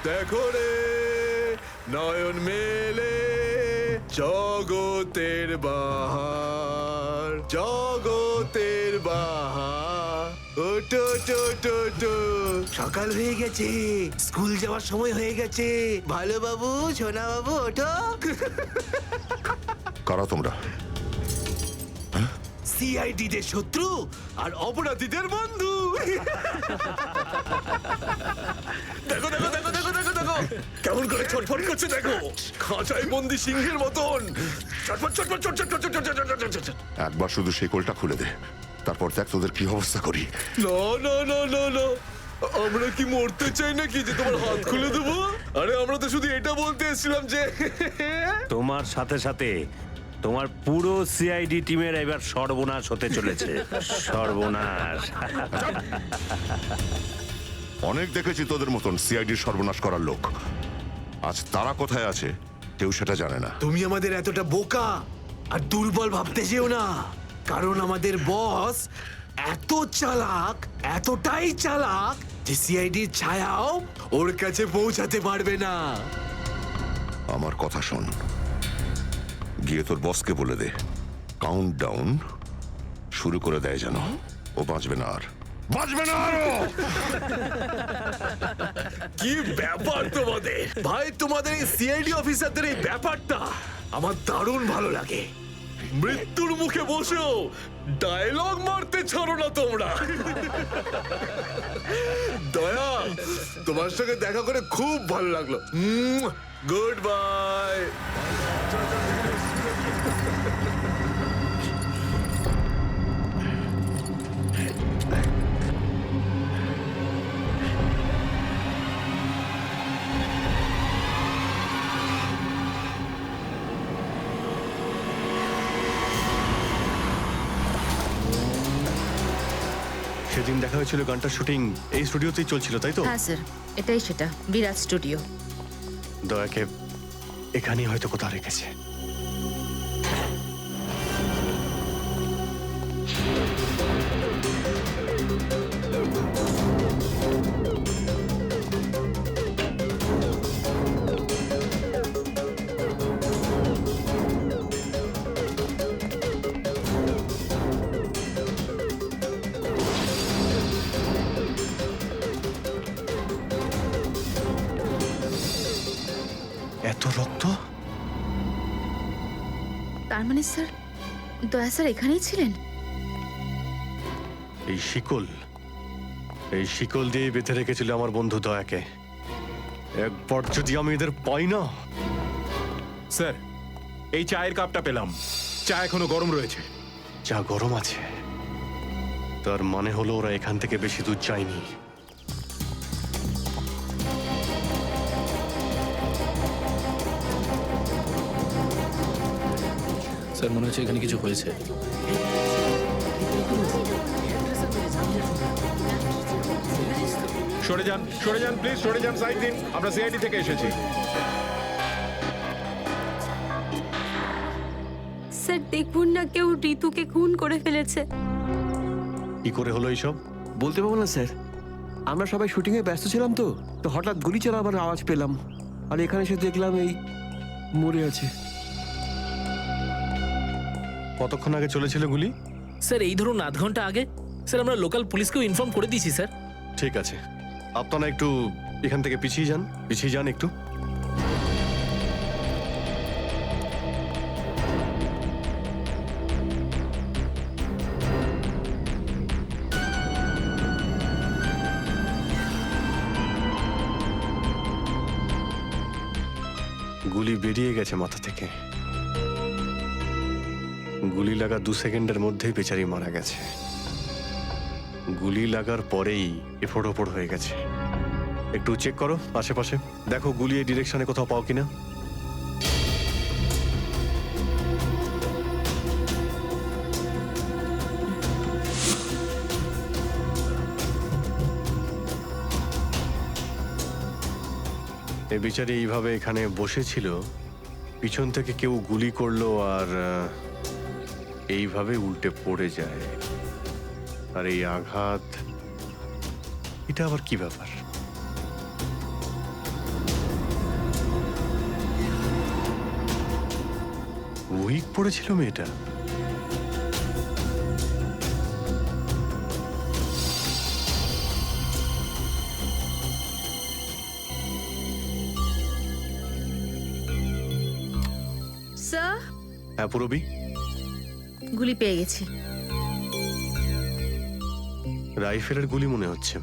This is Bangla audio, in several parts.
দেখো রে নয়ন মেলে জগতের বাহার, জগতের বাহার। ওটো টো টো টো, সকাল হয়ে গেছে, স্কুল যাওয়ার সময় হয়ে গেছে। ভালো বাবু, সোনা বাবু, ওঠো। কারা তোমরা? সিআইডি দের শত্রু আর অপরাধীদের বন্ধু। দেখো দেখো দেখো দেখো দেখো দেখো কেমন করে ছটফট করছে, দেখো খাঁচায় বন্দি সিংহের মতন ছটফট ছটফট ছটফট ছটফট। একবার শুধু সেই কোলটা খুলে দে, তারপর দেখ তোদের কি অবস্থা করি। না না না না না, আমরা কি মরতে চাই নাকি যে তোমার হাত খুলে দেবো? আরে আমরা তো শুধু এটা বলতে এসেছিলাম যে তোমার সাথে সাথে তোমার পুরো সিআইডি টিমের এবার সর্বনাশ হতে চলেছে। সর্বনাশ। অনেক দেখেছি তোদের মতন সিআইডির সর্বনাশ করার লোক। আজ তারা কোথায় আছে কেউ সেটা জানে না। তুমি আমাদের এতটা বোকা আর দুর্বল ভাবতে যেও না, কারণ আমাদের বস এত চালাক, এতটাই চালাক যে সিআইডির ছায়াও ওর কাছে পৌঁছাতে পারবে না। আমার কথা শোন, গিয়ে তোর বসকে বলে দে কাউন্ট ডাউন শুরু করে দেয় যেন ও বাঁচবে না, আর বাঁচবে না। কি ব্যাপার তোমাদের ভাই, তোমাদের এই সিআইডি অফিসারদের এই ব্যাপারটা আমার দারুণ ভালো লাগে। মৃত্যুর মুখে বসেও ডায়লগ মারতে ছাড়ো না তোমরা। দয়া, তোমার সঙ্গে দেখা করে খুব ভালো লাগলো। Good bye. সেদিন দেখা হয়েছিল গানটার শুটিং এই স্টুডিওতেই চলছিল, তাই তো? হ্যাঁ স্যার, এটাই সেটা, বিরাট স্টুডিও। দয়াকে এখানেই হয়তো কোথাও রেখেছে। এত রক্ত? তার মানে স্যার, দয়া স্যার এখানেই ছিলেন? এই শিকল দিয়ে বেঁধে রেখেছিল আমার বন্ধু দয়াকে। একবার যদি আমি এদের পাই না। স্যার, এই চায়ের কাপটা পেলাম, চা এখনো গরম রয়েছে। চা গরম আছে, তার মানে হলো ওরা এখান থেকে বেশি দূর যায়নি। স্যার, মনে হচ্ছে এখানে কিছু হয়েছে। সরে যান প্লিজ, সরে যান, সাইড দিন, আমরা সিআইডি থেকে এসেছি। স্যার দেখুন না, কেউ ঋতুকে খুন করে ফেলেছে। কি করে হলো এইসব? বলতে পারবো না স্যার, আমরা সবাই শুটিংয়ে ব্যস্ত ছিলাম তো হঠাৎ গুলি চালাবার আওয়াজ পেলাম, আর এখানে এসে দেখলাম এই মরে আছে। কতক্ষণ আগে চলেছিল গুলি? স্যার এই ধরুন আধ ঘন্টা আগে। স্যার আমরা লোকাল পুলিশকেও ইনফর্ম করে দিয়েছি স্যার। ঠিক আছে, আপনারা একটু এখান থেকে পিছিয়ে যান একটু। গুলি বেরিয়ে গেছে মাথা থেকে। গুলি লাগা 2 সেকেন্ডের মধ্যেই বেচারি মারা গেছে। গুলি লাগার পরেই এফোড় ওপড় হয়ে গেছে। একটু চেক করো আশেপাশে, দেখো গুলি এই ডিরেকশনে কোথাও পাও কিনা। এ বিচারি এইভাবে এখানে বসেছিল, পিছন থেকে কেউ গুলি করলো আর এইভাবে উল্টে পড়ে যায়। আর এই আঘাত, এটা আবার কি ব্যাপার? উইক পড়েছিল মেয়েটা? স্যার, হ্যাঁ পুরবি, গুলি পেয়ে গেছি। রাইফেলের গুলি মনে হচ্ছে।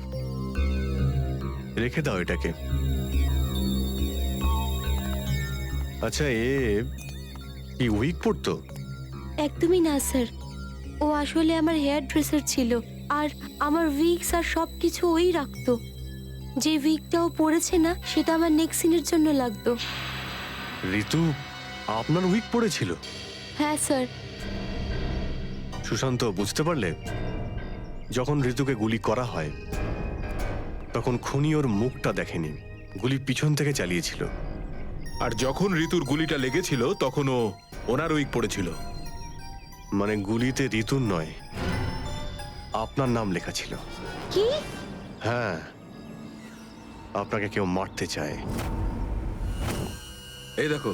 রেখে দাও এটাকে। আচ্ছা, কি উইক পড়তো? একদমই না স্যার, ও আসলে আমার হেয়ার ড্রেসার ছিল, আর আমার উইগস আর সবকিছু ওই রাখতো। যে উইগটা ও পড়েছে না, সেটা আমার নেক্সট সিনের জন্য লাগতো। ঋতু আপনার উইক পড়েছিল? হ্যাঁ স্যার। সুশান্ত, বুঝতে পারলে? যখন ঋতুকে গুলি করা হয় তখন খুনি ওর মুখটা দেখেনি, গুলি পিছন থেকে চালিয়েছিল। আর যখন ঋতুর গুলিটা লেগেছিল তখন ওনার উইক পড়েছিল। মানে গুলিতে ঋতুর নয়, আপনার নাম লেখা ছিল। কি? হ্যাঁ, আপনাকে কেউ মারতে চায়। এই দেখো,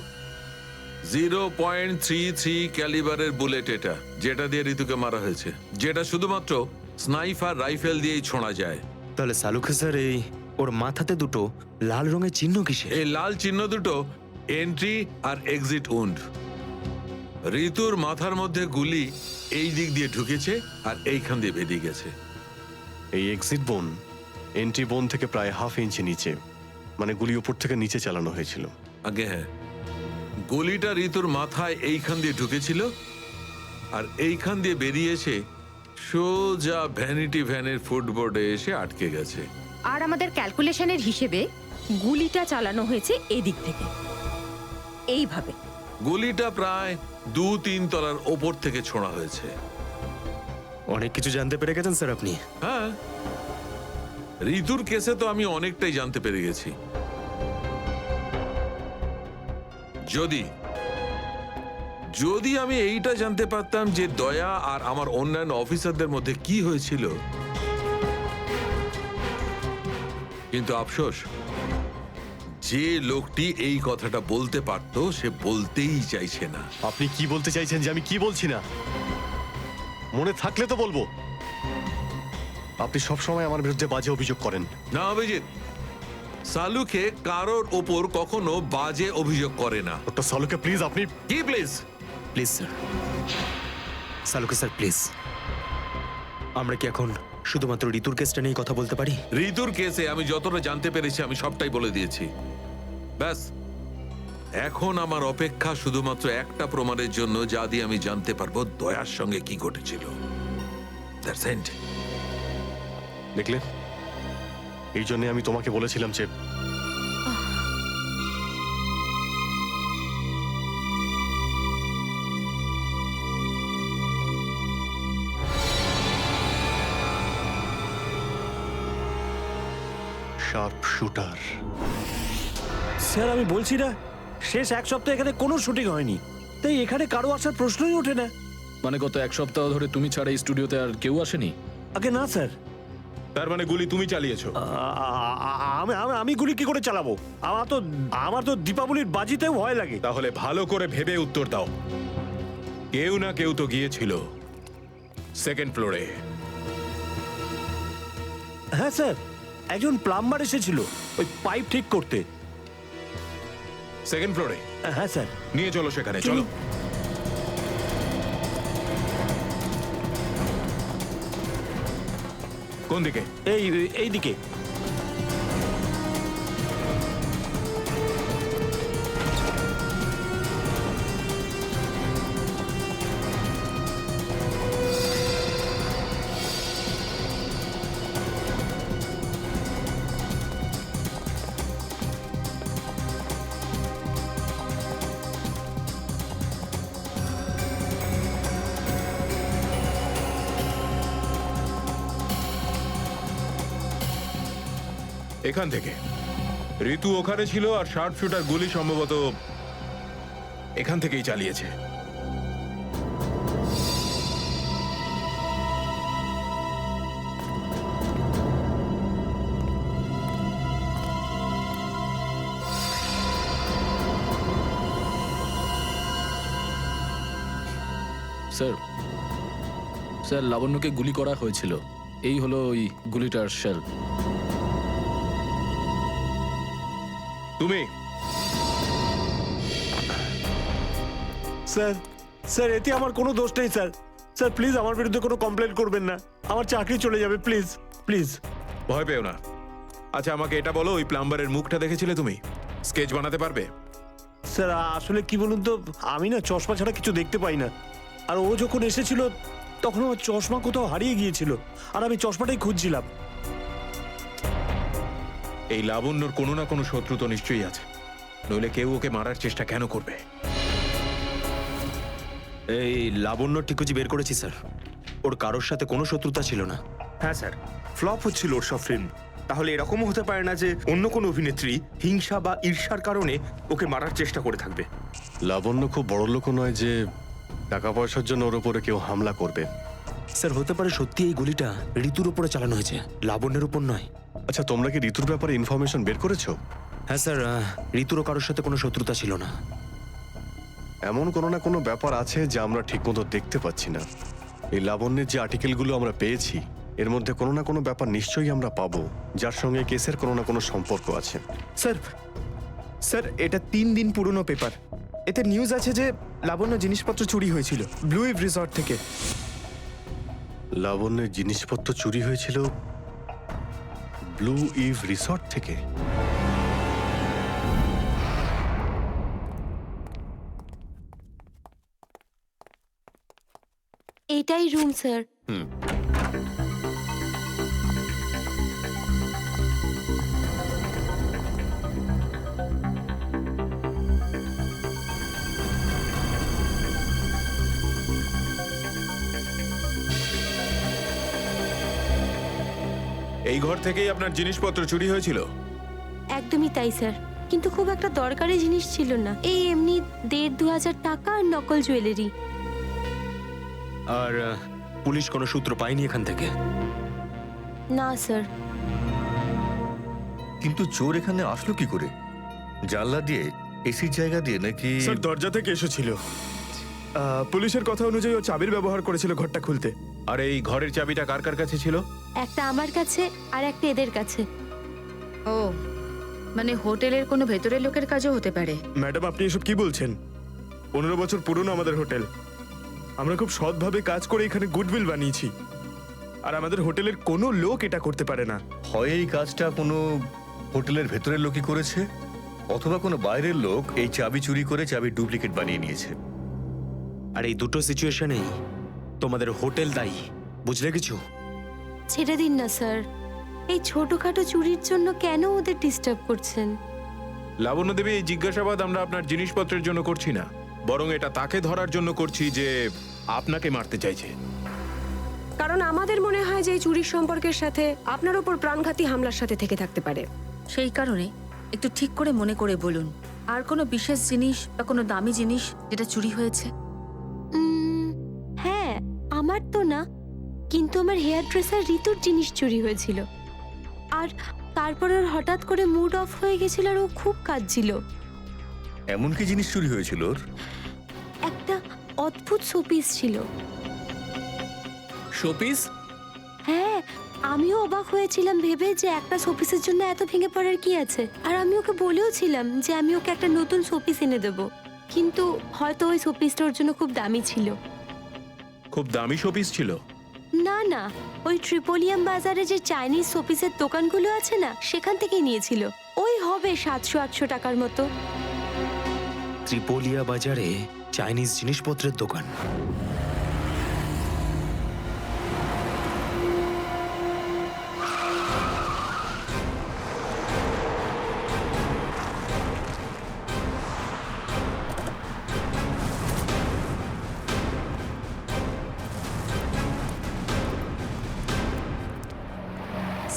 0.33 ক্যালিবারের বুলেট এটা, যেটা দিয়ে ঋতুকে মারা হয়েছে, যেটা শুধুমাত্র স্নাইপার রাইফেল দিয়েই ছোঁড়া যায়। তাহলে সালুকে স্যার, এই ওর মাথাতে দুটো লাল রঙের চিহ্ন কিসে? এই লাল চিহ্ন দুটো এন্ট্রি আর এক্সিট উন্ড। ঋতুর মাথার মধ্যে গুলি এই দিক দিয়ে ঢুকেছে আর এইখান দিয়ে বেরিয়ে গেছে। এই এক্সিট বোন এন্ট্রি বোন থেকে প্রায় হাফ ইঞ্চি নিচে, মানে গুলি উপর থেকে নিচে চালানো হয়েছিল। আগে হ্যাঁ, গুলিটা ঋতুর মাথায় এইখান দিয়ে ঢুকেছিল আর এইখান দিয়ে বেরিয়ে এসে সোজা ভ্যানিটি ভ্যানের ফুটবোর্ডে এসে আটকে গেছে। আর আমাদের ক্যালকুলেশনের হিসেবে গুলিটা চালানো হয়েছে এদিক থেকে, এইভাবে। গুলিটা প্রায় 2-3 তলার ওপর থেকে ছোঁড়া হয়েছে। অনেক কিছু জানতে পেরে গেছেন স্যার আপনি। হ্যাঁ, ঋতুর কেসে তো আমি অনেকটাই জানতে পেরে গেছি। যদি আমি এইটা জানতে পারতাম যে দয়া আর আমার অন্যান্য অফিসারদের মধ্যে কি হয়েছিল, কিন্তু আফসোস, যে লোকটি এই কথাটা বলতে পারতো সে বলতেই চাইছে না। আপনি কি বলতে চাইছেন যে আমি কি বলছি না? মনে থাকলে তো বলবো। আপনি সবসময় আমার বিরুদ্ধে বাজে অভিযোগ করেন। না অভিজিৎ, সালুকে কারোর ওপর কখনো বাজে অভিযোগ করে না। ডক্টর সালুকে প্লিজ, আপনি কি please? Please sir, Saluke sir please, আমরা কি এখন শুধুমাত্র ঋতুর কেসটা নিয়ে কথা বলতে পারি? ঋতুর কেসে আমি যতটা জানতে পেরেছি আমি সবটাই বলে দিয়েছি। ব্যাস, এখন আমার অপেক্ষা শুধুমাত্র একটা প্রমাণের জন্য, যা দিয়ে আমি জানতে পারবো দয়ার সঙ্গে কি ঘটেছিল। That's it. দেখলে, এই জন্য আমি তোমাকে বলেছিলাম যে শার্প শুটার। স্যার, আমি বলছি না, শেষ এক সপ্তাহ এখানে কোনো শুটিং হয়নি, তাই এখানে কারো আসার প্রশ্নই ওঠে না। মানে গত এক সপ্তাহ ধরে তুমি ছাড়া এই স্টুডিওতে আর কেউ আসেনি? আগে না স্যার। তার মানে গুলি তুমি চালিয়েছো? আমি গুলি কি করে চালাবো? আমার তো দীপাবলির বাজিতেও ভয় লাগে। তাহলে ভালো করে ভেবে উত্তর দাও। কেউ না কেউ তো গিয়েছিল সেকেন্ড ফ্লোরে। হ্যাঁ স্যার, একজন প্লাম্বার এসেছিল ওই পাইপ ঠিক করতে। সেকেন্ড ফ্লোরে? হ্যাঁ স্যার। নিয়ে চলো সেখানে, চলো। কোন দিকে? এই দিকে। এখান থেকে ঋতু ওখানে ছিল আর শার্প শুটার গুলি সম্ভবত এখান থেকেই চালিয়েছে। স্যার স্যার লাবণ্যকে গুলি করা হয়েছিল, এই হলো ওই গুলিটার শেল। তুমি স্যার স্যার এতে আমার কোনো দোষ নেই স্যার। স্যার প্লিজ আমার বিরুদ্ধে কোনো কমপ্লেন করবেন না, আমার চাকরি চলে যাবে, প্লিজ প্লিজ। ভয় পেও না। আচ্ছা আমাকে এটা বলো, ওই প্লাম্বারের মুখটা দেখেছিলে তুমি? স্কেচ বানাতে পারবে? স্যার আসলে কি বলুন তো, আমি না চশমা ছাড়া কিছু দেখতে পাই না। আর ও যখন এসেছিল তখন আমার চশমা কোথাও হারিয়ে গিয়েছিল, আর আমি চশমাটাই খুঁজছিলাম। এই লাবণ্যর কোনো না কোনো শত্রু তো নিশ্চয়ই আছে, নইলে কেউ ওকে মারার চেষ্টা কেন করবে? এই লাবণ্য টিকুজি বের করেছি স্যার, ওর কারোর সাথে কোনো শত্রুতা ছিল না। হ্যাঁ স্যার, ফ্লপ হচ্ছিল ওর সব ফিল্ম। তাহলে এরকমও হতে পারে না যে অন্য কোনো অভিনেত্রী হিংসা বা ঈর্ষার কারণে ওকে মারার চেষ্টা করে থাকবে। লাবণ্য খুব বড় লোক নয় যে টাকা পয়সার জন্য ওর উপরে কেউ হামলা করবে। স্যার হতে পারে সত্যি এই গুলিটা ঋতুর উপরে চালানো হয়েছে, লাবণ্যের উপর নয়। আচ্ছা তোমরা কি ঋতুর ব্যাপারে ইনফরমেশন বের করেছো? হ্যাঁ স্যার, ঋতুরও কারোর সাথে কোনো শত্রুতা ছিল না। এমন কোনো না কোনো ব্যাপার আছে যা আমরা ঠিকমতো দেখতে পাচ্ছি না। এই লাবণ্যের যে আর্টিকেলগুলো আমরা পেয়েছি এর মধ্যে কোনো না কোনো ব্যাপার নিশ্চয়ই আমরা পাবো যার সঙ্গে কেসের কোনো না কোনো সম্পর্ক আছে। স্যার স্যার এটা 3 দিন পুরনো পেপার। এতে নিউজ আছে যে লাবণ্য জিনিসপত্র চুরি হয়েছিল ব্লু ইভ রিসর্ট থেকে। লাবণ্যের জিনিসপত্র চুরি হয়েছিল ব্লু ইভ রিসর্ট থেকে? এটাই রুম স্যার। এই ঘর থেকেই আপনার জিনিসপত্র চুরি হয়েছিল? একদমই তাই স্যার, কিন্তু খুব একটা দরকারি জিনিস ছিল না, এই এমনি 1,500-2,000 টাকা আর নকল জুয়েলারি। আর পুলিশ কোনো সূত্র পায়নি এখান থেকে? না স্যার। কিন্তু চোর এখানে আসলো কি করে? জানলা দিয়ে, এসির জায়গা দিয়ে নাকি? স্যার দরজা থেকে এসেছিল। পুলিশের কথা অনুযায়ী ও চাবির ব্যবহার করেছিল ঘরটা খুলতে। আর এই ঘরের চাবিটা কার কার কাছে ছিল? একটা আমার কাছে আর একটা এদের কাছে। ও মানে হোটেলের কোনো ভেতরের লোকের কাজও হতে পারে। ম্যাডাম আপনি এসব কি বলছেন? 15 বছর পুরনো আমাদের হোটেল। আমরা খুব সৎভাবে কাজ করে এখানে গুডউইল বানিয়েছি, আর আমাদের হোটেলের কোনো লোক এটা করতে পারে না। হয় এই কাজটা কোনো হোটেলের ভেতরের লোকই করেছে, অথবা কোনো বাইরের লোক এই চাবি চুরি করে চাবি ডুপ্লিকেট বানিয়ে নিয়েছে। আর এই দুটো সিচুয়েশনেই তোমাদের হোটেল দায়ী, বুঝলে কিছু? ছেড়ে দিন না স্যার, এই ছোটখাটো চুরির জন্য কেন ওদের ডিস্টার্ব করছেন? লাবণ্য দেবী, এই জিজ্ঞাসাবাদ আমরা আপনার জিনিসপত্রের জন্য করছি না, বরং এটা তাকে ধরার জন্য করছি যে আপনাকে মারতে চাইছে। কারণ আমাদের মনে হয় যে এই চুরির সম্পর্কের সাথে আপনার উপর প্রাণঘাতী হামলার সাথে থেকে থাকতে পারে। সেই কারণে একটু ঠিক করে মনে করে বলুন, আর কোনো বিশেষ জিনিস বা কোনো দামি জিনিস যেটা চুরি হয়েছে? হ্যাঁ, আমার তো না, কিন্তু আমার হেয়ার ড্রেসার ঋতুর জিনিস চুরি হয়েছিল। আর তারপর ওর হঠাৎ করে মুড অফ হয়ে গেছিল আর ও খুব কাঁদছিল। এমন কি জিনিস চুরি হয়েছিল ওর? একটা অদ্ভুত শোপিস ছিল। শোপিস? হ্যাঁ, আমিও অবাক হয়েছিলাম ভেবে যে একটা শোপিসের জন্য এত ভেঙে পড়ার কি আছে। আর আমি ওকে বলেও ছিলাম যে আমি ওকে একটা নতুন শোপিস এনে দেবো, কিন্তু হয়তো ওই শোপিসটা ওর জন্য খুব দামি ছিল। খুব দামি শোপিস ছিল? না না, ওই ট্রিপোলিয়াম বাজারে যে চাইনিজ শোপিসের দোকানগুলো আছে না, সেখান থেকেই নিয়েছিল। ওই হবে 700-800 টাকার মতো। ত্রিপোলিয়া বাজারে চাইনিজ জিনিসপত্রের দোকান?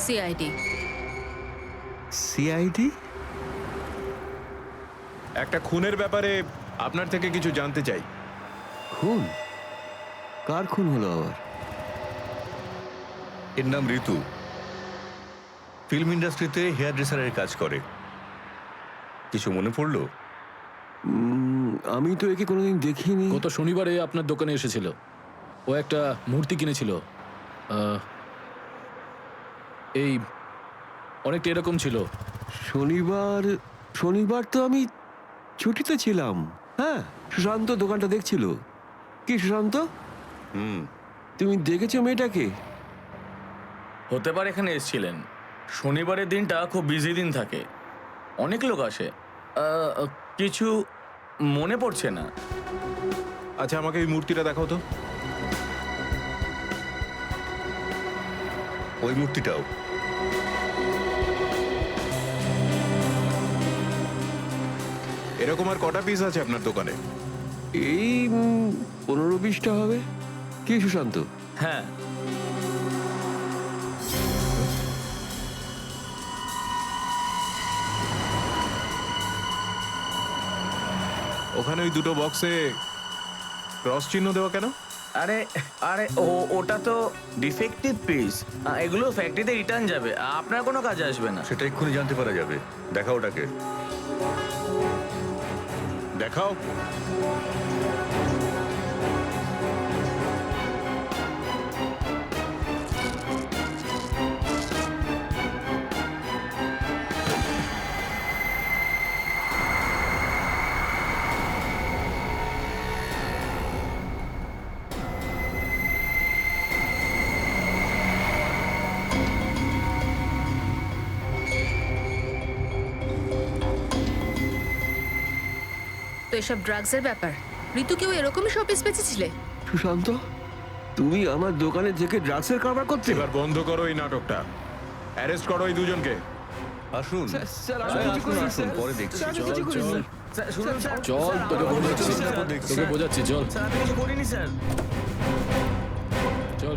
সিআইডি। সিআইডি? একটা খুনের ব্যাপারে আপনার থেকে কিছু জানতে চাই। খুন? কার খুন হলো আবার? এর নাম ঋতু, ফিল্ম ইন্ডাস্ট্রিতে হেয়ার ড্রেসারের কাজ করে। কিছু মনে পড়লো? আমি তো একে কোনোদিন দেখিনি। গত শনিবারে আপনার দোকানে এসেছিল। ও একটা মূর্তি কিনেছিল। এই অনেকটা এরকম ছিল। শনিবার তো আমি ছুটিতে ছিলাম। হ্যাঁ, সুশান্ত দোকানটা দেখছিল। কি সুশান্ত, তুমি দেখেছো মেয়েটাকে? হতে পারে এখানে এসেছিলেন। শনিবারের দিনটা খুব বিজি দিন থাকে, অনেক লোক আসে। কিছু মনে পড়ছে না। আচ্ছা, আমাকে এই মূর্তিটা দেখাও তো। ওই মূর্তিটাও এরকম আর কটা পিস আছে আপনার দোকানে? এই 15-20টা হবে। কি সুশান্ত? হ্যাঁ, ওখানে ওই দুটো বক্সে ক্রস চিহ্ন দেওয়া কেন? আরে আরে ওটা তো ডিফেক্টিভ পিস, এগুলো ফ্যাক্টরিতে রিটার্ন যাবে, আপনার কোনো কাজে আসবে না। সেটা এক্ষুনি জানতে পারা যাবে। দেখাও ওটাকে, দেখাও। তো এসব ড্রাগসের ব্যাপার। ঋতুকেও এরকমই শপিস বেঁচেছিলে? সুশান্ত, তুমি আমার দোকানে থেকে ড্রাগসের কারবার করতে? এবার বন্ধ করো এই নাটকটা। অ্যারেস্ট করো এই দুজনকে। আসুন, পরে দেখছি। চল, তোকে বোঝাচ্ছি, চল স্যার, আমি কিছু করিনি স্যার। চল।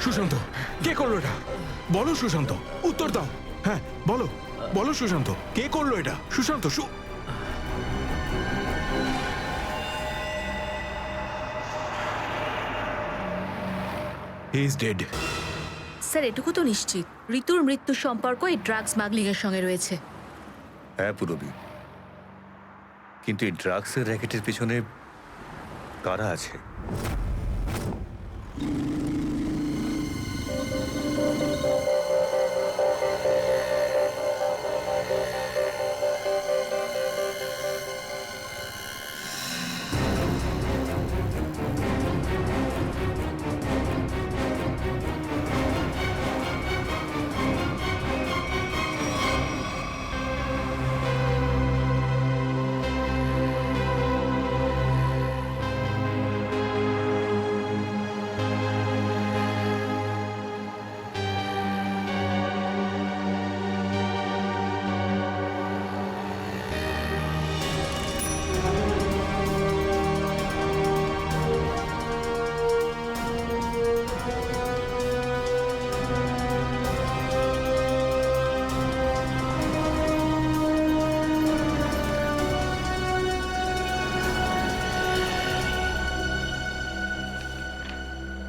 সুশান্ত, কে করলো এটা? বলো সুশান্ত, উত্তর দাও। হ্যাঁ বলো, বলো সুশান্ত, কে করলো এটা? Sushant, he is dead. Sir, এটুকু তো নিশ্চিত ঋতুর মৃত্যুর সম্পর্ক এই ড্রাগ স্মাগলিং এর সঙ্গে রয়েছে। হ্যাঁ পুরবি, কিন্তু এই ড্রাগসের র্যাকেটের পিছনে কারা আছে?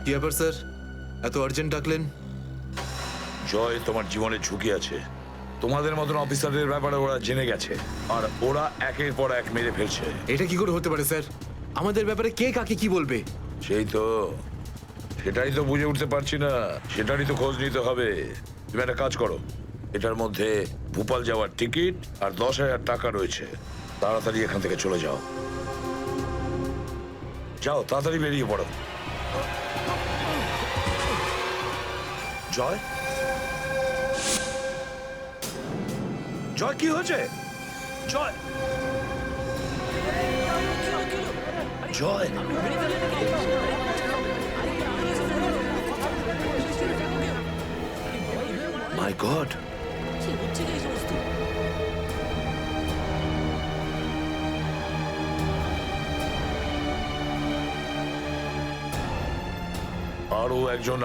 কি ব্যাপার স্যার, এত আর্জেন্ট ডাকলেন? জয়, তোমার জীবনের ঝুঁকি আছে। তোমাদের মতন অফিসারদের ব্যাপারে ওরা জেনে গেছে, আর ওরা একের পর এক মেরে ফেলছে। এটা কি করে হতে পারে স্যার? আমাদের ব্যাপারে কে কাকে কি বলবে? সেই তো, সেটাই তো বুঝে উঠতে পারছি না। সেটারই তো খোঁজ নিতে হবে। তুমি একটা কাজ করো, এটার মধ্যে ভোপাল যাওয়ার টিকিট আর 10,000 টাকা রয়েছে। তাড়াতাড়ি এখান থেকে চলে যাও। যাও, তাড়াতাড়ি বেরিয়ে পড়ো। জয়, জয়, কি হয়েছে? জয়, জয়, মাই গড, আরো একজন।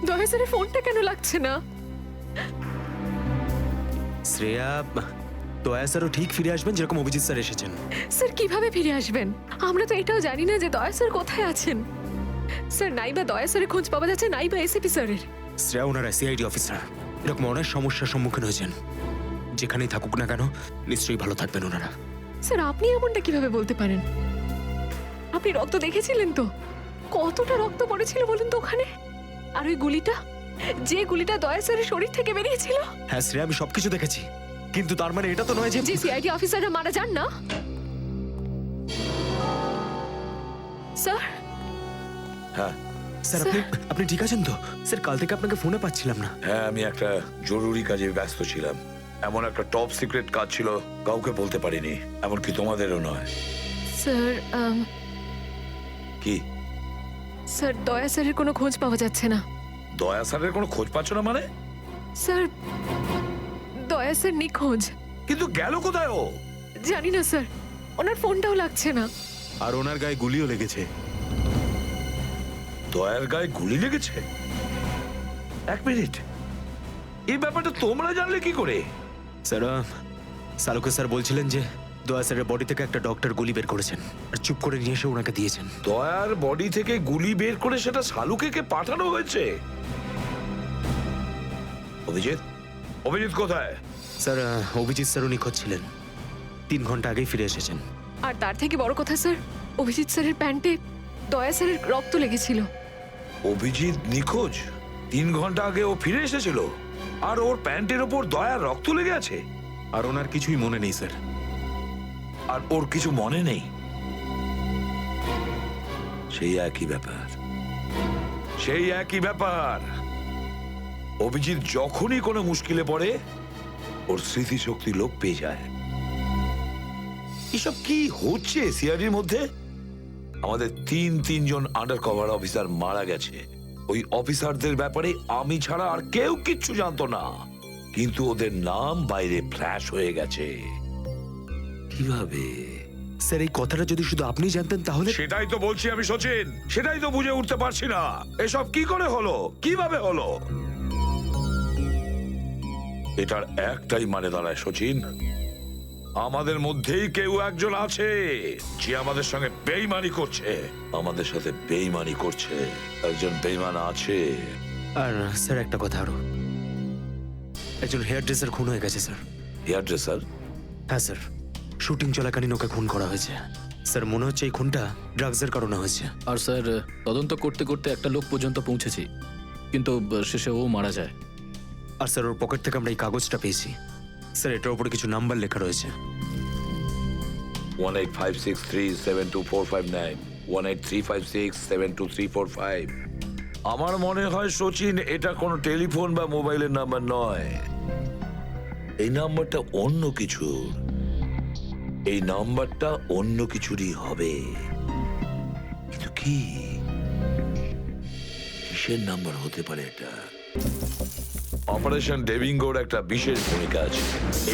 দয়া স্যারের ফোনটা কেন লাগছে না? শ্রেয়া, দয়া স্যারও ঠিক ফিরে আসবেন যেরকম অভিজিৎ স্যার এসেছেন। স্যার কিভাবে ফিরে আসবেন? আমরা তো এটাও জানি না যে দয়া স্যার কোথায় আছেন। স্যার, নাইবা দয়া স্যারের খোঁজ পাওয়া যাচ্ছে, নাইবা এসিপি স্যারের। শ্রেয়া ওনারা সিআইডি অফিসার, এরকম অনেক সমস্যার সম্মুখীন হয়েছেন। যেখানেই থাকুক না কেন নিশ্চয়ই ভালো থাকবেন ওনারা। স্যার, আপনি এমনটা কিভাবে বলতে পারেন? আপনি রক্ত দেখেছিলেন তো? কতটা রক্ত পড়েছিল বলুন তো ওখানে? আর ওই গুলিটা, যে গুলিটা দয়া স্যারের শরীর থেকে বেরিয়েছিল। হ্যাঁ শ্রেয়া, আমি সবকিছু দেখেছি, কিন্তু তার মানে এটা তো নয় যে সিআইডি অফিসাররা মারা যান না। স্যার, হ্যাঁ স্যার, আপনি ঠিক আছেন তো? স্যার, কাল থেকে আপনাকে ফোনে পাচ্ছিলাম না। হ্যাঁ, আমি একটা জরুরি কাজে ব্যস্ত ছিলাম। এমন একটা টপ সিক্রেট কাজ ছিল, কাউকে বলতে পারিনি, এমনকি তোমাদেরও নয়। স্যার, কি? স্যার, দয়া স্যারের কোনো খোঁজ পাওয়া যাচ্ছে না। দয়া স্যারের কোনো খোঁজ পাচ্ছ না মানে? স্যার, দয়া স্যার নিখোঁজ। কিন্তু গেল কোথায় ও? জানি না স্যার, ওনার ফোনটাও লাগছে না। আর ওনার গায়ে গুলিও লেগেছে। দয়ার গায়ে গুলি লেগেছে? এক মিনিট, এই ব্যাপারটা তোমরা জানলে কি করে? স্যার, সালুকে স্যার বলছিলেন যে দয়া স্যারের বডি থেকে একটা ডক্টর গুলি বের করেছেন আর চুপ করে নিয়ে এসে ওনাকে দিয়েছেন। দয়ার বডি থেকে গুলি বের করে সেটা শালুকে পাঠানো হয়েছে? অভিজিৎ, অভিজিৎ কোথায়? স্যার, অভিজিৎ স্যারও নিখোঁজ ছিলেন, 3 ঘন্টা আগেই ফিরে এসেছেন। আর তার থেকে বড় কথা স্যার, অভিজিৎ স্যারের প্যান্টে দয়া স্যারের রক্ত লেগেছিল। অভিজিৎ নিখোঁজ? 3 ঘন্টা আগে ও ফিরে এসেছিল, আর ওর প্যান্টের ওপর দয়ার রক্ত লেগে আছে। আর ওনার কিছুই মনে নেই স্যার। আর ওর কিছু মনে নেই? সেই একই ব্যাপার, সেই একই ব্যাপার। অভিজিৎ যখনই কোনো মুশকিলে পড়ে ওর স্মৃতিশক্তি লোপ পেয়ে যায়। এসব কি হচ্ছে সিআইডির মধ্যে? আমাদের তিনজন আন্ডার কভার অফিসার মারা গেছে। ওই অফিসারদের ব্যাপারে আমি ছাড়া আর কেউ কিচ্ছু জানতো না, কিন্তু ওদের নাম বাইরে ফ্ল্যাশ হয়ে গেছে। কিভাবে? স্যার, এই কথাটা যদি শুধু আপনি জানতেন তাহলে। সেটাই তো বলছি আমি সচিন, সেটাই তো বুঝে উঠতে পারছি না এসব কি করে হলো, কিভাবে হলো। এটার একটাই মানে দাঁড়ায় সচিন, আমাদের মধ্যেই কেউ একজন আছে যে আমাদের সঙ্গে বেইমানি করছে, আমাদের সাথে বেইমানি করছে। একজন বেইমান আছে। আর স্যার, একটা কথা আরো, একজন হেয়ার ড্রেসার খুন হয়ে গেছে স্যার। Hair dresser? হ্যাঁ স্যার, শুটিং চলাকালীন ওকে খুন করা হয়েছে। স্যার, মনে হচ্ছে এই খুনটা ড্রাগসের কারণে হয়েছে। আর স্যার, তদন্ত করতে করতে একটা লোক পর্যন্ত পৌঁছেছি, কিন্তু শেষে ও মারা যায়। আর স্যার, ওর পকেট থেকে আমরা এই কাগজটা পেয়েছি। স্যার, এটার উপরে কিছু নাম্বার লেখা রয়েছে। 185637245 183567235। আমার মনে হয় সচিন, এটা কোনো টেলিফোন বা মোবাইলের নাম্বার নয়। এই নাম্বারটা অন্য কিছু, এই নাম্বারটা অন্য কিছুরই হবে। কিন্তু কি, কিসের নাম্বার হতে পারে এটা? অপারেশন ডেভিঙ্গোর একটা বিশেষ ভূমিকা আছে।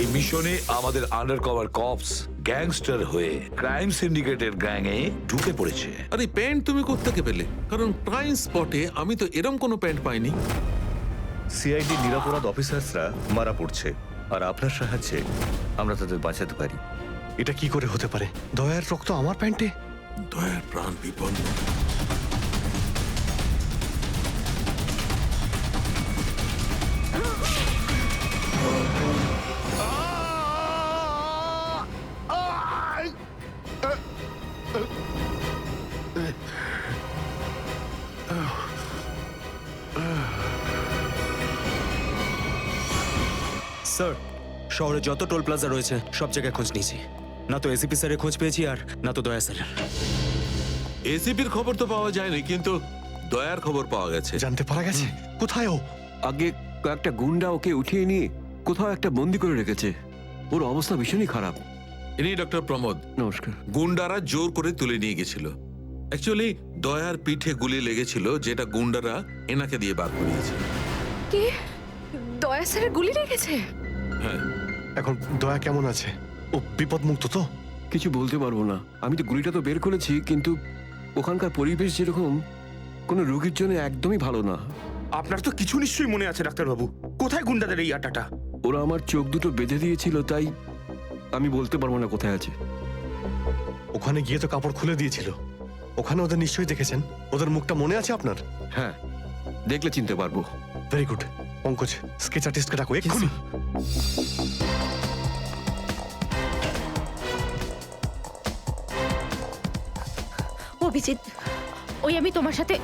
এই মিশনে আমাদের আন্ডার কভার কপস গ্যাংস্টার হয়ে ক্রাইম সিন্ডিকেটের গ্যাংয়ে ঢুকে পড়েছে। আরে প্যান্ট তুমি কোত্থেকে পেলে? কারণ ক্রাইম স্পটে আমি তো এরম কোনো প্যান্ট পাইনি। সিআইডি নিরাপরাধ অফিসার্সরা মারা পড়ছে, আর আপনার সাহায্যে আমরা তাদের বাঁচাতে পারি। এটা কি করে হতে পারে? দয়ার রক্ত আমার প্যান্টে? দয়ার প্রাণ বিপন্ন। স্যার, শহরে যত টোল প্লাজা রয়েছে সব জায়গায় খোঁজ নিয়েছি, না তো এসিপি স্যারের খোঁজ পেয়েছি আর না তো দয়া স্যারের। এসিপির খবর তো পাওয়া যায়নি, কিন্তু দয়ার খবর পাওয়া গেছে। জানতে পারা গেছে কোথায় ও? আগে কয়েকটা গুন্ডা ওকে উঠিয়ে নিয়ে কোথাও একটা বন্দি করে রেখেছে। ওর অবস্থা ভীষণই খারাপ। ইনি ডক্টর প্রমোদ। নমস্কার। গুন্ডারা জোর করে তুলে নিয়ে গেছিল। অ্যাকচুয়ালি দয়ার পিঠে গুলি লেগেছিল, যেটা গুন্ডারা এনাকে দিয়ে বার করিয়েছে। কি দয়া স্যারের গুলি লেগেছে? হ্যাঁ। এখন দয়া কেমন আছে? ও বিপদমুক্ত তো? কিছু বলতে পারবো না। আমি তো গুলিটা তো বের করেছি, কিন্তু ওখানকার পরিবেশ যেরকম কোনো রোগীর জন্য একদমই ভালো না। আপনার তো কিছু নিশ্চয়ই মনে আছে ডাক্তারবাবু, কোথায় গুন্ডাদের এই আটাটা? ওরা আমার চোখ দুটো বেঁধে দিয়েছিল, তাই আমি বলতে পারবো না কোথায় আছে। ওখানে গিয়ে তো কাপড় খুলে দিয়েছিল। ওখানে ওদের নিশ্চয়ই দেখেছেন। ওদের মুখটা মনে আছে আপনার? হ্যাঁ, দেখলে চিনতে পারবো। Very good. পঙ্কজ, স্কেচ আর্টিস্টকে ডাকো এক্ষুনি। অভিজিৎ, ওই আমি তোমার সাথে।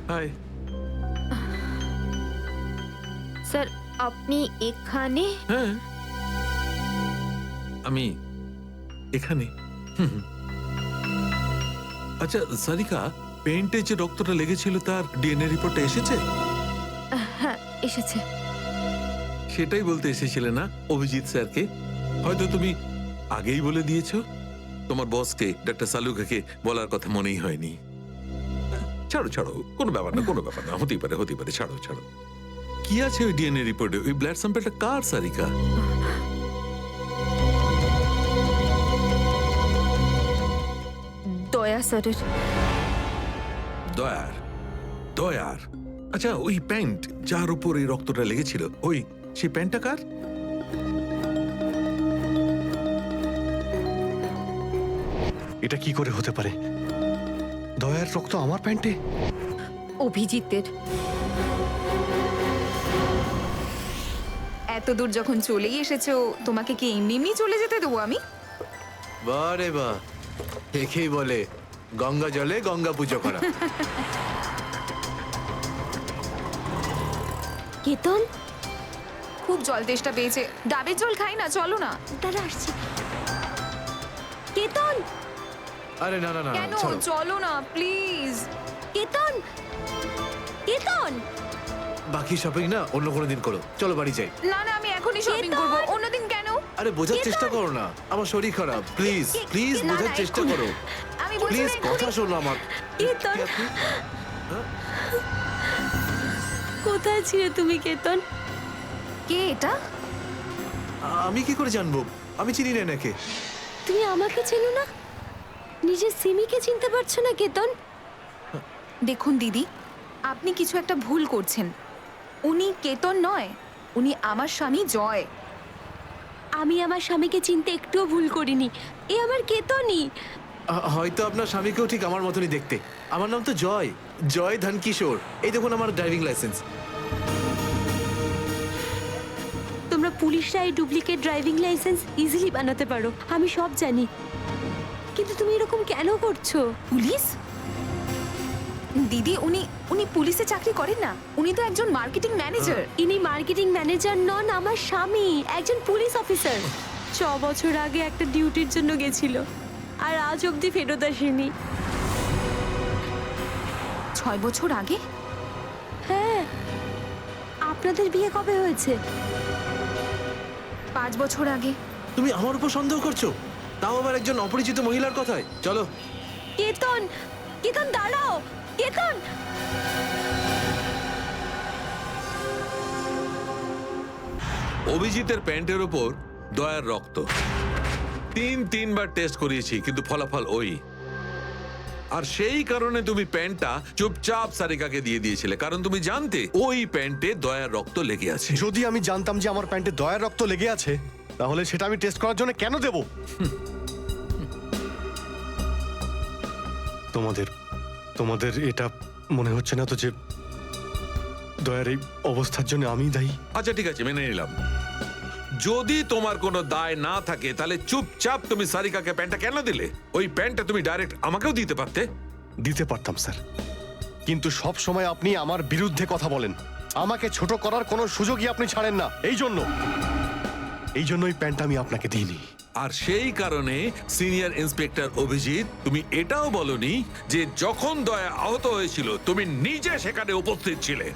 হাই স্যার, আপনি এখানে? হ্যাঁ, আমি এখানে। আচ্ছা সারিকা, পেইন্টে যে রক্তটা লেগেছিল তার ডিএনএ রিপোর্টটা এসেছে? হ্যাঁ, এসেছে। সেটাই বলতে এসেছিলে না অভিজিৎ স্যারকে? হয়তো তুমি আগেই বলে দিয়েছো। তোমার বসকে ডাক্তার সালুকাকে বলার কথা মনেই হয়নি। ছাড়ো ছাড়ো, কোনো ব্যাপার না, কোনো ব্যাপার না, হতেই পারে হতেই পারে, ছাড়ো ছাড়ো। কি আছে ওই ডিএনএ রিপোর্টে? ওই ব্লাড স্যাম্পলটা কার সারিকা? দয়া স্যারের। দয়ার? দয়ার? আচ্ছা, ওই প্যান্ট যার উপর এই রক্তটা লেগেছিল, ওই সেই প্যান্টটা কার? এটা কি করে হতে পারে? দয়ার রক্ত আমার প্যান্টে? অভিজিতের। এত দূর যখন চলেই এসেছো, তোমাকে কি এমনি এমনি চলে যেতে দেবো আমি? বারে বা, একেই বলে গঙ্গা জলে গঙ্গা পুজো করা। কেতন, খুব জল তেষ্টা পেয়েছে, ডাবের জল খাই না, চলো না। দাঁড়া আসছি। কেতন! আরে না না না, কেন? ছাড়ো। চলো না প্লিজ। কেতন! কেতন! বাকি শপিং না অন্য কোনো দিন করো, চলো বাড়ি যাই। না না, আমি এখনই শপিং করব, অন্যদিন কেন? আরে বোঝার চেষ্টা করো না, আমার শরীর খারাপ। প্লিজ প্লিজ না, বোঝার না, চেষ্টা এক্ষুনি। করো। আমি বলছি প্লিজ না, এক্ষুনি। কথা শোনো আমার। কেতন! কোথায় ছিলে তুমি কেতন? কে এটা? আমি কি করে জানবো? আমি চিনি না এনাকে। তুমি আমাকে চেনো না? নিজের সিমিকে চিনতে পারছো না কেতন? দেখুন দিদি, আপনি কিছু একটা ভুল করছেন। উনি কেতন নয়, উনি আমার স্বামী জয়। আমি আমার স্বামীকে চিনতে একটুও ভুল করিনি। এ আমার কেতনই। হয়তো আপনার স্বামীকেও ঠিক আমার মতনই দেখতে। আমার নাম তো জয়, জয় ধনকিশোর। এই দেখুন আমার ড্রাইভিং লাইসেন্স। তোমরা পুলিশরা এই ডুপ্লিকেট ড্রাইভিং লাইসেন্স ইজিলি বানাতে পারো, আমি সব জানি। কিন্তু তুমি এরকম কেন করছো? পুলিশ? দিদি, উনি উনি পুলিশে চাকরি করেন না, উনি তো একজন মার্কেটিং ম্যানেজার। ইনি মার্কেটিং ম্যানেজার নন, আমার স্বামী একজন পুলিশ অফিসার। 6 বছর আগে একটা ডিউটির জন্য গেছিল, আর আজ অবধি ফেরত আসেনি। 6 বছর আগে? হ্যাঁ। আপনাদের বিয়ে কবে হয়েছে? 5 বছর আগে। তুমি আমার উপর সন্দেহ করছো, তাও আবার একজন অপরিচিত মহিলার কথায়। চলো। কেতন! কেতন দাঁড়াও! কেতন! অভিজিতের প্যান্টের ওপর দয়ার রক্ত। 3 বার টেস্ট করিয়েছি, কিন্তু ফলাফল ওই। আর সেই কারণে তুমি প্যান্টটা চুপচাপ সারিকাকে দিয়ে দিয়েছিলে, কারণ তুমি জানতে ওই প্যান্টে দয়ার রক্ত লেগে আছে। যদি আমি জানতাম যে আমার প্যান্টে দয়ার রক্ত লেগে আছে, তাহলে সেটা আমি টেস্ট করার জন্য কেন দেব? তোমাদের এটা মনে হচ্ছে না তো যে দয়ার এই অবস্থার জন্য আমি দায়ী? আচ্ছা ঠিক আছে, মেনে নিলাম। যদি তোমার কোনো দায় না থাকে তাহলে চুপচাপ তুমি সারিকাকে প্যান্টটা কেন দিলে? ওই প্যান্টটা তুমি ডাইরেক্ট আমাকেও দিতে পারতে। দিতে পারতাম স্যার, কিন্তু সব সময় আপনি আমার বিরুদ্ধে কথা বলেন, আমাকে ছোট করার কোনো সুযোগই আপনি ছাড়েন না। এই জন্য ওই প্যান্টটা আমি আপনাকে দিইনি। আর সেই কারণে সিনিয়র ইন্সপেক্টর অভিজিৎ, তুমি এটাও বলনি যে যখন দয়া আহত হয়েছিল তুমি নিজে সেখানে উপস্থিত ছিলে।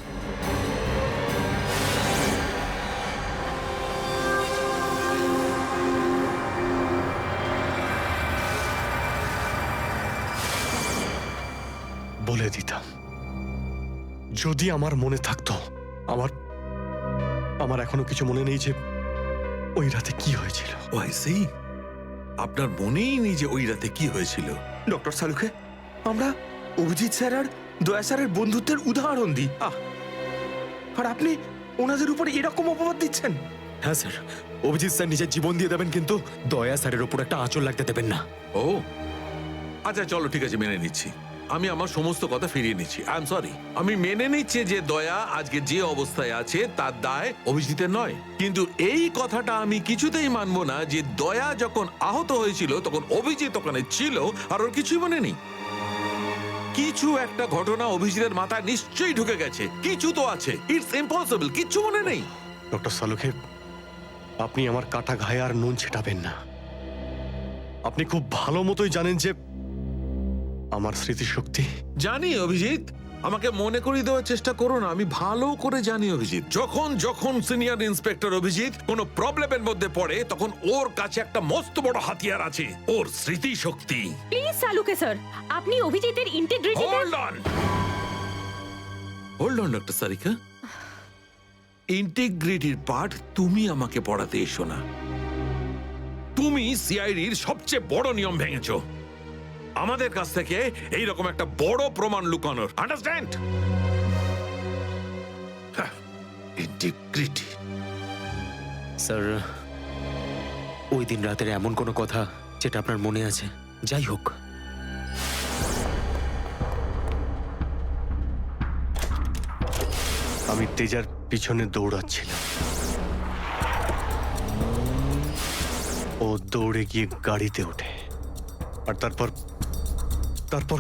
বলে দিতাম, যদি আমার মনে থাকতো। আমার এখনো কিছু মনে নেই যে ওই রাতে কি হয়েছিল। আপনার মনেই নেই যে ওই রাতে কি হয়েছিল? ডক্টর সালুকে আমরা অভিজিৎ স্যার আর দয়া স্যারের বন্ধুত্বের উদাহরণ দিই, আর আপনি ওনাদের উপর এরকম অপবাদ দিচ্ছেন? হ্যাঁ স্যার, অভিজিৎ স্যার নিজের জীবন দিয়ে দেবেন, কিন্তু দয়া স্যারের উপর একটা আঁচল লাগতে দেবেন না। ও আচ্ছা, চলো ঠিক আছে, মেনে নিচ্ছি। আমি আমার সমস্ত কথা ফিরিয়ে নিচ্ছি। I am sorry. আমি মেনে নিচ্ছি যে দয়া আজকে যে অবস্থায় আছে তার দায় অভিজিতের নয়, কিন্তু এই কথাটা আমি কিছুতেই মানবো না যে দয়া যখন আহত হয়েছিল তখন অভিজিৎ ওখানে ছিল আর ওর কিছুই মনে নেই। কিছু একটা ঘটনা অভিজিতের মাথায় নিশ্চয়ই ঢুকে গেছে, কিছু তো আছে। ইটস ইম্পসিবল, কিচ্ছু মনে নেই। ডক্টর সালুকে, আপনি আমার কাটা ঘায়ে আর নুন ছেটাবেন না। আপনি খুব ভালো মতোই জানেন যে আমার স্মৃতিশক্তি। জানি অভিজিৎ, আমাকে মনে করিয়ে দেওয়ার চেষ্টা করো না। আমি ভালো করে জানি অভিজিৎ, যখন সিনিয়র ইন্সপেক্টর অভিজিৎ কোনো প্রবলেমের মধ্যে পড়ে তখন ওর কাছে একটা মস্ত বড় হাতিয়ার আছে, ওর স্মৃতিশক্তি। প্লিজ সালুকে স্যার, আপনি অভিজিতের integrity hold on doctor Sarika. ইন্টিগ্রিটির পার্ট তুমি আমাকে পড়াতে এসো না। তুমি সিআইডির সবচেয়ে বড় নিয়ম ভেঙেছো, আমাদের কাছ থেকে এইরকম একটা বড় প্রমাণ লুকানোর। আন্ডারস্ট্যান্ড? ইন্টিগ্রিটি। স্যার, ওই দিন রাতের এমন কোনো কথা যেটা আপনার মনে আছে? যাই হোক, আমি তেজার পিছনে দৌড়াচ্ছিলাম। ও দৌড়ে গিয়ে গাড়িতে ওঠে, আর তারপর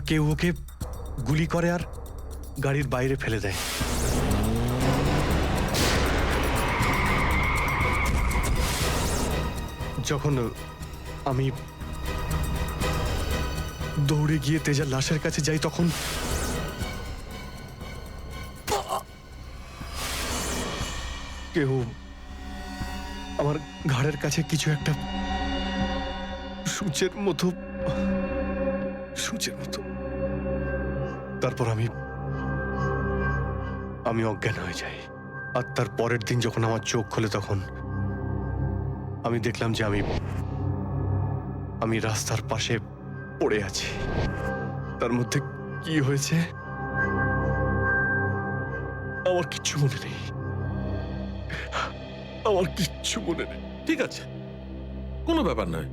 কেউ ওকে গুলি করে আর গাড়ির বাইরে ফেলে দেয়। যখন আমি দৌড়ে গিয়ে তেজার লাশের কাছে যাই, তখন কেউ আমার ঘাড়ের কাছে কিছু একটা সূচের মতো। তারপর আমি অজ্ঞান হয়ে যাই। আর তার পরের দিন যখন আমার চোখ খোলে, তখন আমি দেখলাম যে আমি রাস্তার পাশে পড়ে আছি। তার মধ্যে কি হয়েছে আমার কিচ্ছু মনে নেই। ঠিক আছে, কোনো ব্যাপার নয়।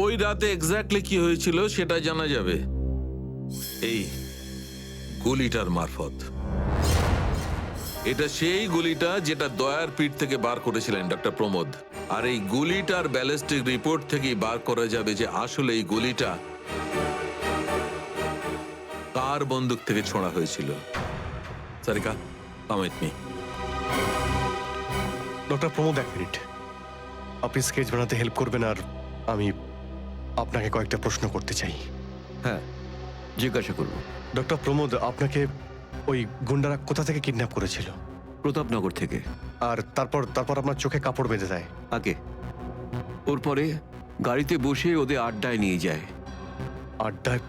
ওই রাতে এক্স্যাক্টলি কি হয়েছিল সেটা জানা যাবে এই গুলিটার মারফত। এটা সেই গুলিটা যেটা দয়ার পিঠ থেকে বার করেছিলেন ডক্টর প্রমোদ। আর এই গুলিটার ব্যালিস্টিক রিপোর্ট থেকেই বার করা যাবে যে আসলে এই গুলিটা কার বন্দুক থেকে ছোঁড়া হয়েছিল। Sarika, come with me. Doctor Pramod, এক মিনিট। আপনি স্কেচ বানাতে হেল্প করবেন, আর আমি আপনাকে কয়েকটা প্রশ্ন করতে চাই। হ্যাঁ, জিজ্ঞাসা করব। ডক্টর প্রমোদ, আপনাকে ওই গুন্ডারা কোথা থেকে কিডন্যাপ করেছিল? প্রতাপনগর থেকে। আর তারপর আপনার চোখে কাপড় বেঁধে দেয় আগে। ওর পরে গাড়িতে বসে ওদের আড্ডায় নিয়ে যায়। আড্ডায়?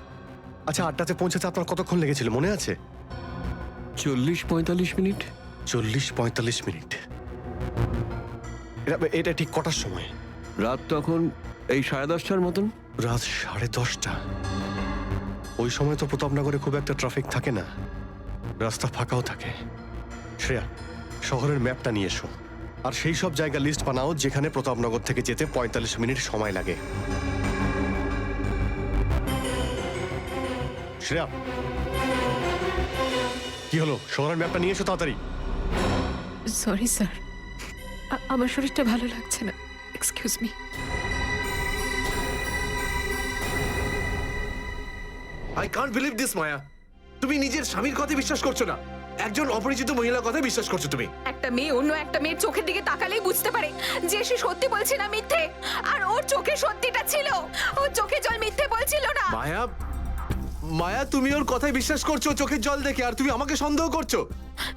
আচ্ছা, আড্ডাতে পৌঁছাতে আপনার কতক্ষণ লেগেছিল মনে আছে? 40-45 মিনিট। 40-45 মিনিট। এটা ঠিক কটার সময়? রাত তখন এই 10:30টার মতন। রাত 10:30? ওই সময় তো প্রতাপনগরে খুব একটা ট্রাফিক থাকে না, রাস্তা ফাঁকাও থাকে। শ্রেয়া, শহরের ম্যাপটা নিয়ে এসো, আর সেই সব জায়গা লিস্ট বানাও যেখানে প্রতাপনগর থেকে যেতে 45 মিনিট সময় লাগে। শ্রেয়া, কি হলো? শহরের ম্যাপটা নিয়ে এসো তাড়াতাড়ি। সরি স্যার, আমার শরীরটা ভালো লাগছে না, excuse me. I can't believe this Maya, তুমি নিজের স্বামীর কথা বিশ্বাস করছো না, একজন অপরিচিত মহিলার কথা বিশ্বাস করছো তুমি। একটা মেয়ে অন্য একটা মেয়ের চোখের দিকে তাকালেই বুঝতে পারে যে সে সত্যি বলছে না মিথ্যে, আর ওর চোখে সত্যিটা ছিল, ওর চোখে জল মিথ্যে বলছিল না। মায়া, মায়া তুমি ওর কথায় বিশ্বাস করছো চোখের জল দেখে, আর তুমি আমাকে সন্দেহ করছো।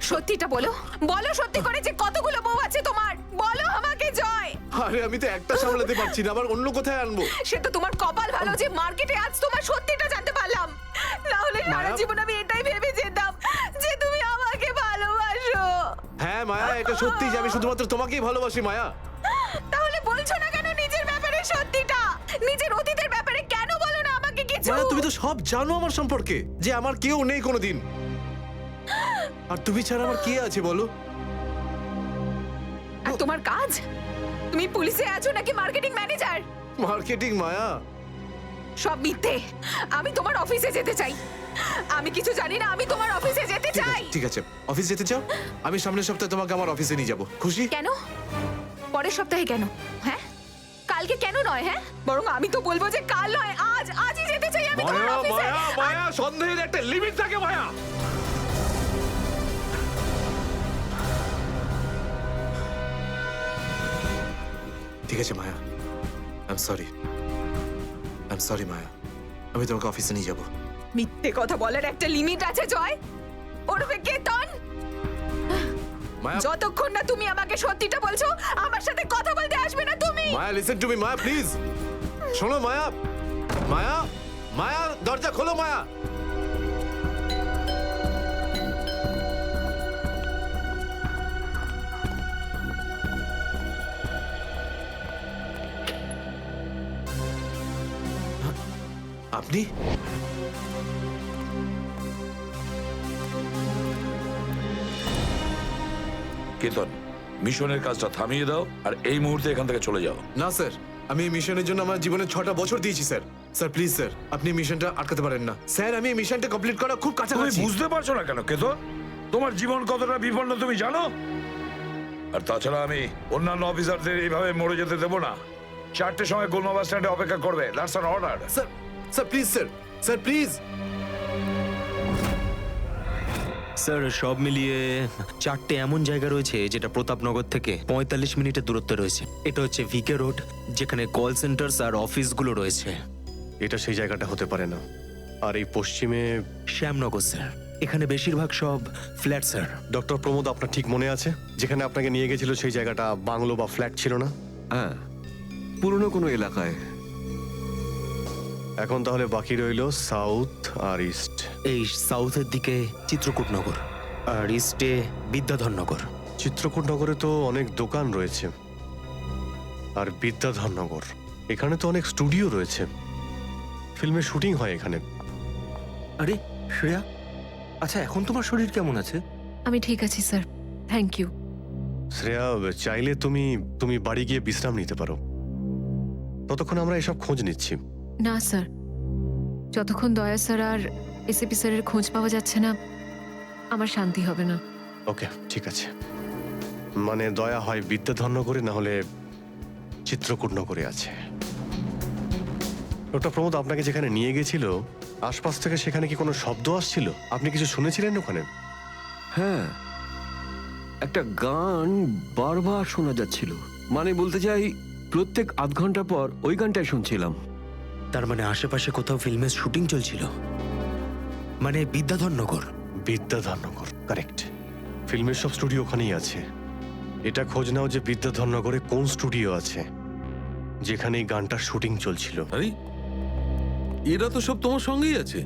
সত্যিটা বলো, বলো সত্যি করে যে কতগুলো বউ আছে তোমার, বলো আমাকে জয়। আরে আমি তো একটা সামলাতে পারছি না, আবার অন্য কোথায় আনবো? সে তো তোমার কপাল ভালো যে মার্কেটে আজ তোমার সত্যিটা জানতে পারলাম, না হলে সারা জীবন আমি এটাই ভেবে যেতাম যে তুমি আমাকে ভালোবাসো। হ্যাঁ মায়া, এটা সত্যি যে আমি শুধুমাত্র তোমাকেই ভালোবাসি মায়া। তাহলে বলছো না কেন নিজের ব্যাপারে সত্যিটা? নিজের অতীতের ব্যাপারে কেন বলো না আমাকে কিছু? মায়া তুমি তো সব জানো আমার সম্পর্কে, যে আমার কেউ নেই কোনোদিন, আর তুমি ছাড়া আমার কে আছে বলো? আর তোমার কাজ? তুমি পুলিশে আছো নাকি মার্কেটিং ম্যানেজার? মার্কেটিং মায়া, সব মিথ্যে। আমি তোমার অফিসে যেতে চাই, আমি কিছু জানি না, আমি তোমার অফিসে যেতে চাই। ঠিক আছে অফিস যেতে চাও? আমি সামনের সপ্তাহে তোমাকে আমার অফিসে নিয়ে যাবো, খুশি? কেন পরের সপ্তাহে কেন? হ্যাঁ কালকে কেন নয়? হ্যাঁ বরং আমি তো বলবো যে কাল নয়, আজই যেতে চাই আমি তোমার মায়া অফিসে। মায়া মায়া, সন্দেহের একটা লিমিট থাকে মায়া। ঠিক আছে মায়া, আই এম সরি মায়া, আমি তোমাকে অফিসে নিয়ে যাবো। মিথ্যে কথা বলার একটা লিমিট আছে জয়, ওরফে কেতন। যতক্ষণ না তুমি আমাকে সত্যিটা বলছো, আমার সাথে কথা বলতে আসবে না তুমি। Maya listen to me Maya, please শোনো মায়া। মায়া মায়া, দরজা খোলো মায়া। আপনি? কেতন, মিশনের কাজটা থামিয়ে দাও আর এই মুহূর্তে এখান থেকে চলে যাও। না স্যার, আমি এই মিশনের জন্য আমার জীবনে 6টা বছর দিয়েছি স্যার। স্যার প্লিজ স্যার, আপনি মিশনটা আটকাতে পারেন না স্যার, আমি এই মিশনটা কমপ্লিট করা খুব তুমি কাছাকাছি। বুঝতে পারছো না কেন কেতন? তোমার জীবন কতটা বিপন্ন তুমি জানো? আর তাছাড়া আমি অন্যান্য অফিসারদের এইভাবে মরে যেতে দেবো না। 4টের সময় গোলমা বাস স্ট্যান্ডে অপেক্ষা করবে, that's an order. Sir sir please sir, sir please. Sir সব মিলিয়ে 4টে এমন জায়গা রয়েছে যেটা প্রতাপনগর থেকে 45 মিনিটের দূরত্বে রয়েছে। এটা হচ্ছে ভিকে রোড, যেখানে কল সেন্টার্স আর অফিসগুলো রয়েছে। এটা সেই জায়গাটা হতে পারে না। আর এই পশ্চিমে শ্যামনগর স্যার, এখানে বেশিরভাগ সব ফ্ল্যাট স্যার। ডক্টর প্রমোদ, আপনার ঠিক মনে আছে যেখানে আপনাকে নিয়ে গেছিল সেই জায়গাটা বাংলো বা ফ্ল্যাট ছিল না? হ্যাঁ, পুরনো কোনো এলাকায়। এখন তাহলে বাকি রইল সাউথ আর ইস্ট। এই সাউথের দিকে চিত্রকূটনগর আর ইস্টে বিদ্যাধরনগর। চিত্রকূটনগরে তো অনেক দোকান রয়েছে, আর বিদ্যাধরনগর এখানে তো অনেক স্টুডিও রয়েছে, ফিল্মের শুটিং হয় এখানে। আরে শ্রেয়া, আচ্ছা এখন তোমার শরীর কেমন আছে? আমি ঠিক আছি স্যার, থ্যাংক ইউ। শ্রেয়া, চাইলে তুমি বাড়ি গিয়ে বিশ্রাম নিতে পারো, ততক্ষণ আমরা এসব খোঁজ নিচ্ছি। না স্যার, যতক্ষণ দয়া স্যার আর এসিপি স্যারের খোঁজ পাওয়া যাচ্ছে না, আমার শান্তি হবে না। ওকে ঠিক আছে, মানে দয়া হয় বিদ্যাধরনগরে, না হলে চিত্রকূটনগরে আছে। ডক্টর প্রমোদ আপনাকে যেখানে নিয়ে গেছিল, আশপাশ থেকে সেখানে কি কোনো শব্দ আসছিল? আপনি কিছু শুনেছিলেন ওখানে? হ্যাঁ, একটা গান বারবার শোনা যাচ্ছিল। মানে বলতে চাই, প্রত্যেক আধ ঘন্টা পর ওই গানটাই শুনছিলাম। তার মানে আশেপাশে কোথাও ফিল্মের শুটিং চলছিল, মানে বিদ্যাধরনগর। বিদ্যাধরনগর, কারেক্ট। ফিল্মের সব স্টুডিও ওখানেই আছে। এটা খোঁজ নাও যে বিদ্যাধরনগরে কোন স্টুডিও আছে যেখানে এই গানটার শুটিং চলছিল। আরে এরা তো সব তোমার সঙ্গেই আছে,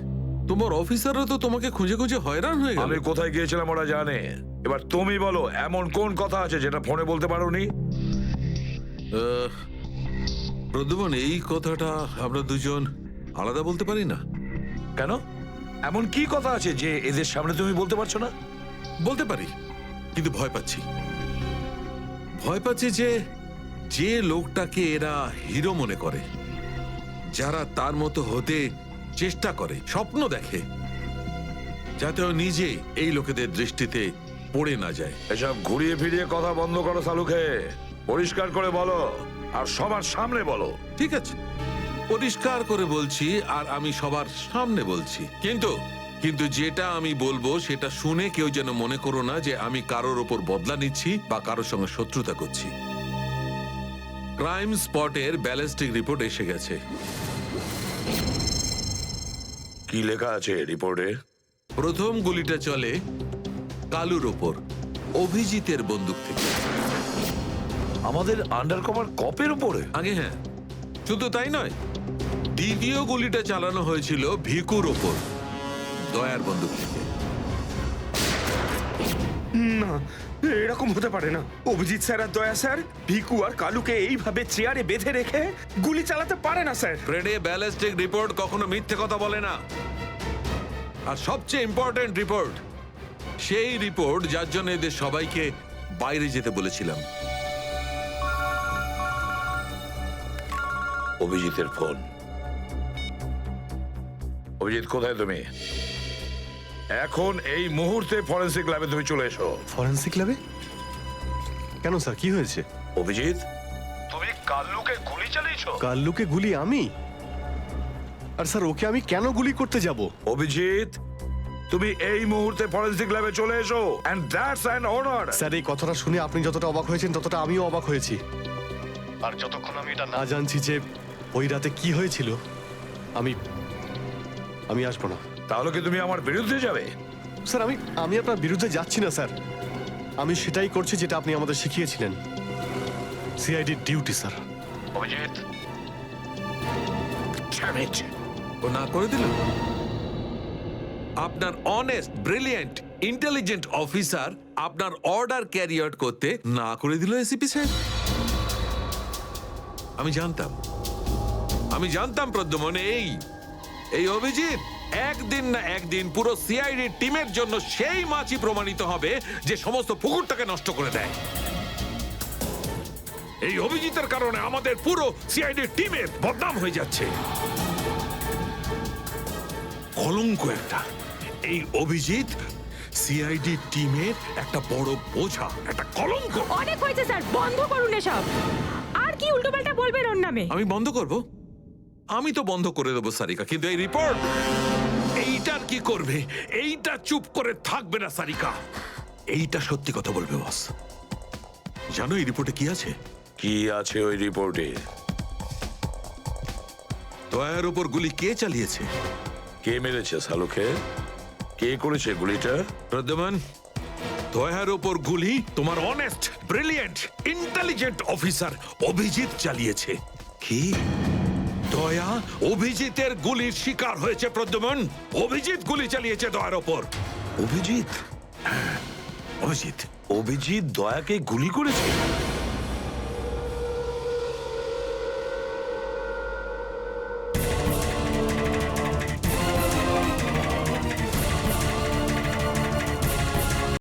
তোমার অফিসাররা তো তোমাকে খুঁজে খুঁজে হয়রান হয়ে গেল। আমি কোথায় গিয়েছিলাম ওরা জানে। এবার তুমি বলো, এমন কোন কথা আছে যেটা ফোনে বলতে পারোনি? প্রদ্যুমন, এই কথাটা আমরা দুজন আলাদা বলতে পারি না? কেন? এমন কি কথা আছে যে এদের সামনে তুমি বলতে পারছো না? বলতে পারি, কিন্তু ভয় পাচ্ছি। ভয় পাচ্ছি যে যে লোকটাকে এরা হিরো মনে করে, যারা তার মতো হতে চেষ্টা করে, স্বপ্ন দেখে, যাতে ও নিজে এই লোকেদের দৃষ্টিতে পড়ে না যায়। এসব ঘুরিয়ে ফিরিয়ে কথা বন্ধ করো সালুকে। পরিষ্কার করে বলো, আর সবার সামনে বলো। ঠিক আছে, পরিষ্কার করে বলছি, আর আমি সবার সামনে বলছি। কিন্তু যেটা আমি বলবো সেটা শুনে কেউ যেন মনে করো না যে আমি কারোর ওপর বদলা নিচ্ছি বা কারোর সঙ্গে শত্রুতা করছি। ক্রাইম স্পটের ব্যালিস্টিক রিপোর্ট এসে গেছে। কি লেখা আছে রিপোর্টে? প্রথম গুলিটা চলে কালুর ওপর, অভিজিতের বন্দুক থেকে। আমাদের আন্ডারকভার কপের উপরে? আগে হ্যাঁ, শুধু তাই নয়, দ্বিতীয় গুলিটা চালানো হয়েছিল ভিকুর ওপর, দয়ার বন্দুক থেকে। না, এরকম হতে পারে না। অভিজিৎ স্যার আর দয়া স্যার ভিকু আর কালুকে এইভাবে চেয়ারে বেঁধে রেখে গুলি চালাতে পারে না স্যার। ফ্রেডে, ব্যালিস্টিক রিপোর্ট কখনো মিথ্যে কথা বলে না। আর সবচেয়ে ইম্পর্টেন্ট রিপোর্ট, সেই রিপোর্ট যার জন্য এদের সবাইকে বাইরে যেতে বলেছিলাম। অভিজিতের ফোন। অভিজিৎ, কোথায় তুমি? এখন এই মুহূর্তে ফরেনসিক ল্যাবে তুমি চলে এসো। ফরেনসিক ল্যাবে? কেন স্যার, কি হয়েছে? অভিজিৎ, তুমি কাল্লুকে গুলি চালিয়েছো? কাল্লুকে গুলি আমি? আর স্যার, ওকে আমি কেন গুলি করতে যাব? অভিজিৎ, তুমি এই মুহূর্তে ফরেনসিক ল্যাবে চলে এসো, and that's an order. Sir, এই কথাটা শুনে আপনি যতটা অবাক হয়েছেন ততটা আমিও অবাক হয়েছি। আর যতক্ষণ আমি এটা না জানছি যে ওই রাতে কি হয়েছিল, আমি আসবো না। তাহলে কি তুমি আমার বিরুদ্ধে যাবে? স্যার, আমি আপনার বিরুদ্ধে যাচ্ছি না স্যার। আমি সেটাই করছি যেটা আপনি আমাদের শিখিয়েছিলেন, সিআইডি ডিউটি স্যার। অভিজিৎ, ও না করে দিল। আপনার অনেস্ট, ব্রিলিয়েন্ট, ইন্টেলিজেন্ট অফিসার আপনার অর্ডার ক্যারি আউট করতে না করে দিল এসিপি স্যার। আমি জানতাম প্রদ্যুম্ন, এই অভিজিৎ একদিন না একদিন পুরো সিআইডি টিমের জন্য সেই মাছি প্রমাণিত হবে যে সমস্ত পুকুরটাকে নষ্ট করে দেয়। এই অভিজিতের কারণে আমাদের পুরো সিআইডি টিমের বদনাম হয়ে যাচ্ছে। কলঙ্ক একটা। এই অভিজিৎ সিআইডি টিমের একটা বড় বোঝা, একটা কলঙ্ক। অনেক হয়েছে স্যার, বন্ধ করুন এসব। আর কি উল্টোপাল্টা বলবেন ওর নামে? আমি বন্ধ করব? আমি তো বন্ধ করে দেবো সারিকা, কিন্তু এই রিপোর্ট, এইটার কি করবে? এইটা চুপ করে থাকবে না সারিকা, এইটা সত্যি কথা বলবে বস। জানো এই রিপোর্টে কি আছে? কি আছে ওই রিপোর্টে? দয়ার উপর গুলি কে চালিয়েছে? কে মেরেছে সালুকে? কে করেছে গুলিটা? প্রদ্যুম্ন, দয়ার উপর গুলি তোমার honest, brilliant, intelligent officer Abhijit চালিয়েছে। কি? দয়া অভিজিতের গুলির শিকার হয়েছে প্রদ্যুম্ন। অভিজিৎ গুলি চালিয়েছে দয়ার ওপর। অভিজিৎ? অভিজিৎ অভিজিৎ দয়াকে গুলি করেছে?